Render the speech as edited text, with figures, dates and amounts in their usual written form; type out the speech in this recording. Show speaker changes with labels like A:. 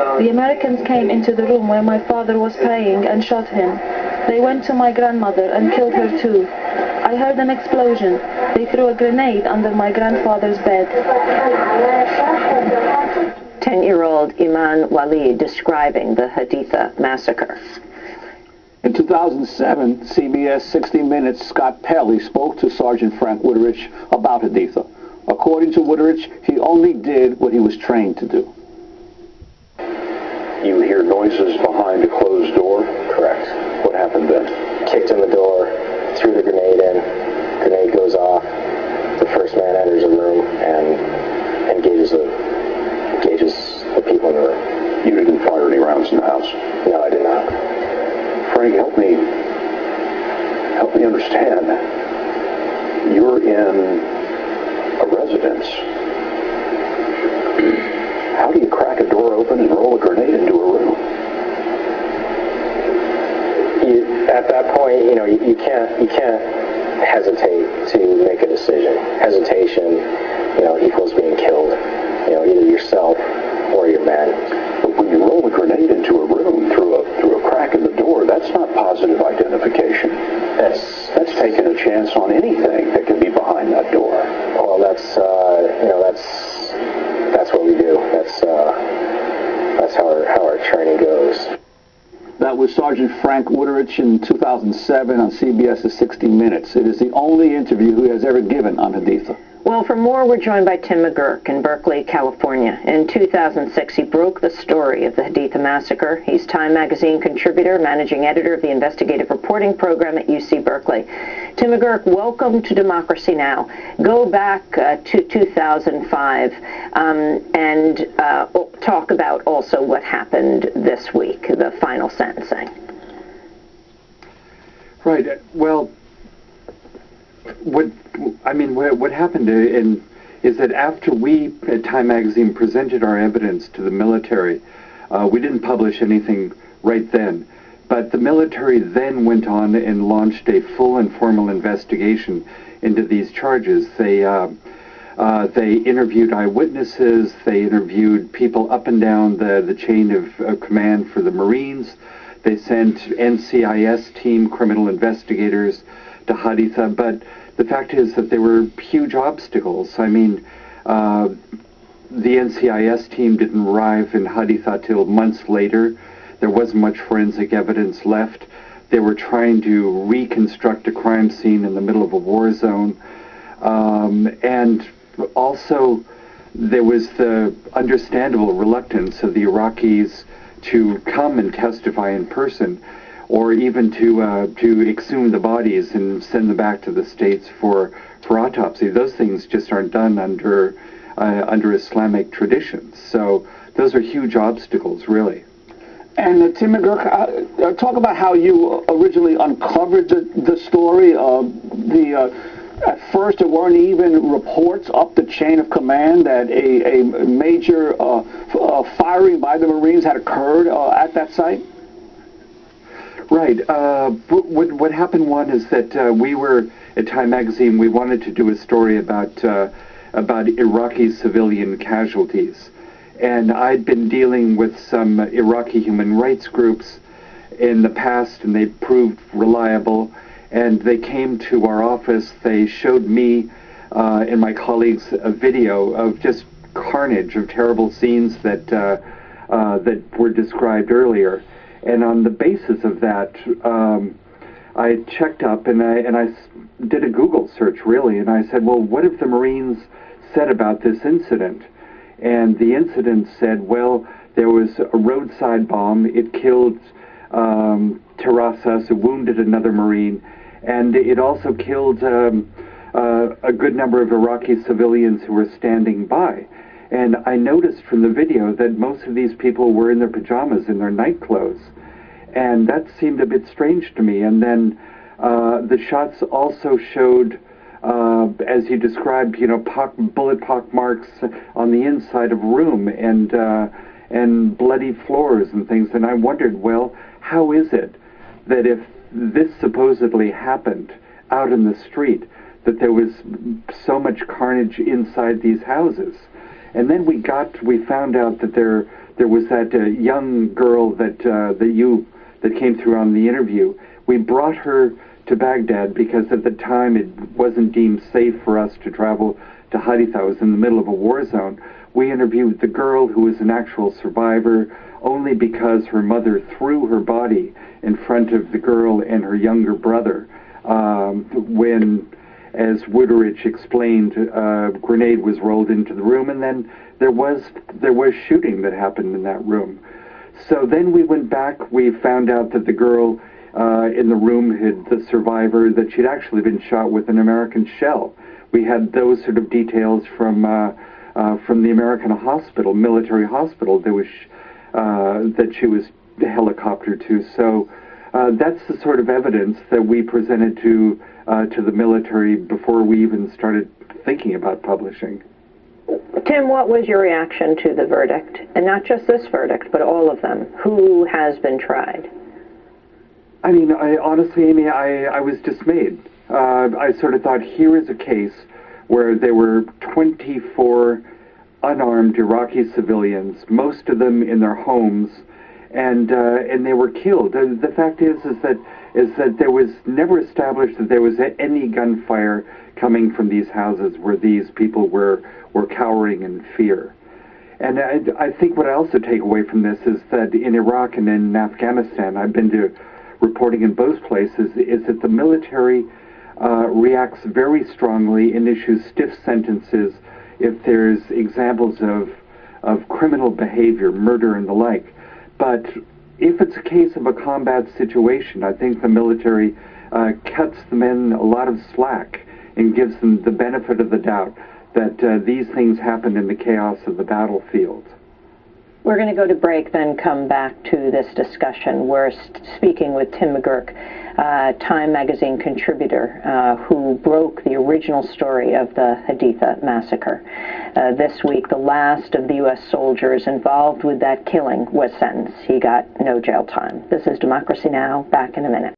A: The Americans came into the room where my father was praying and shot him. They went to my grandmother and killed her too. I heard an explosion. They threw a grenade under my grandfather's bed.
B: 10-year-old Iman Walid describing the Haditha massacre.
C: In 2007, CBS 60 Minutes' Scott Pelley spoke to Sergeant Frank Wuterich about Haditha. According to Wuterich, he only did what he was trained to do.
D: You hear noises behind a closed door?
E: Correct.
D: What happened then?
E: Kicked in the door, threw the grenade in, grenade goes off, the first man enters a room and engages the people in the room.
D: You didn't fire any rounds in the house?
E: No, I did not.
D: Frank, help me understand. You're in a residence. How do you crack a door open and roll a grenade into a room?
E: At that point, you can't hesitate to make a decision. Hesitation, equals being killed. Either yourself or your men.
D: But when you roll a grenade into a room through a crack in the door, that's not positive identification. That's taking a chance on anything that could be behind that door.
E: Well, that's what we do. That's how our training goes.
C: That was Sergeant Frank Wuterich in 2007 on CBS's 60 Minutes. It is the only interview he has ever given on Haditha.
B: Well, for more, we're joined by Tim McGurk in Berkeley, California. In 2006, he broke the story of the Haditha massacre. He's Time magazine contributor, managing editor of the investigative reporting program at UC Berkeley. Tim McGurk, welcome to Democracy Now! Go back to 2005 and talk about also what happened this week, the final sentencing.
F: Right. Well, what happened is that after we at Time magazine presented our evidence to the military, we didn't publish anything right then, but the military then went on and launched a full and formal investigation into these charges. They interviewed eyewitnesses, they interviewed people up and down the chain of command for the Marines. They sent NCIS team criminal investigators to Haditha, but the fact is that there were huge obstacles. I mean, the NCIS team didn't arrive in Haditha till months later. There wasn't much forensic evidence left. They were trying to reconstruct a crime scene in the middle of a war zone. And also, there was the understandable reluctance of the Iraqis to come and testify in person, or even to exhume the bodies and send them back to the States for autopsy. Those things just aren't done under Islamic traditions. So those are huge obstacles, really.
C: And Tim McGurk, talk about how you originally uncovered the story. At first, there weren't even reports up the chain of command that a major firing by the Marines had occurred at that site.
F: Right. What happened, one, is that we were at Time magazine. We wanted to do a story about Iraqi civilian casualties, and I'd been dealing with some Iraqi human rights groups in the past, and they proved reliable. And they came to our office. They showed me and my colleagues a video of just carnage, of terrible scenes that were described earlier. And on the basis of that, I checked up and I did a Google search, really, and I said, well, what have the Marines said about this incident? And the incident said, well, there was a roadside bomb. It killed Terrasas, it wounded another Marine, and it also killed a good number of Iraqi civilians who were standing by. And I noticed from the video that most of these people were in their pajamas, in their night clothes. And that seemed a bit strange to me. And then the shots also showed, as you described, bullet pock marks on the inside of a room and bloody floors and things. And I wondered, well, how is it that if this supposedly happened out in the street, that there was so much carnage inside these houses? And then we found out that there there was that young girl that came through on the interview. We brought her to Baghdad because at the time it wasn't deemed safe for us to travel to Haditha. It was in the middle of a war zone. We interviewed the girl who was an actual survivor only because her mother threw her body in front of the girl and her younger brother when, as Wuterich explained, a grenade was rolled into the room, and then there was shooting that happened in that room. So then we went back. We found out that the girl in the room, the survivor, that she'd actually been shot with an American shell. We had those sort of details from the American hospital, military hospital, that she was helicoptered to. So that's the sort of evidence that we presented to the military before we even started thinking about publishing.
B: Tim, what was your reaction to the verdict? And not just this verdict, but all of them. Who has been tried?
F: I mean, honestly, Amy, I was dismayed. I sort of thought, here is a case where there were 24 unarmed Iraqi civilians, most of them in their homes, and they were killed. The fact is that there was never established that there was any gunfire coming from these houses where these people were cowering in fear. And I think what I also take away from this is that in Iraq and in Afghanistan, I've been to reporting in both places, is that the military reacts very strongly and issues stiff sentences if there's examples of criminal behavior, murder and the like. But if it's a case of a combat situation, I think the military cuts the men a lot of slack and gives them the benefit of the doubt that these things happen in the chaos of the battlefield.
B: We're going to go to break, then come back to this discussion. We're speaking with Tim McGurk, Time magazine contributor, who broke the original story of the Haditha massacre. This week, the last of the U.S. soldiers involved with that killing was sentenced. He got no jail time. This is Democracy Now!, back in a minute.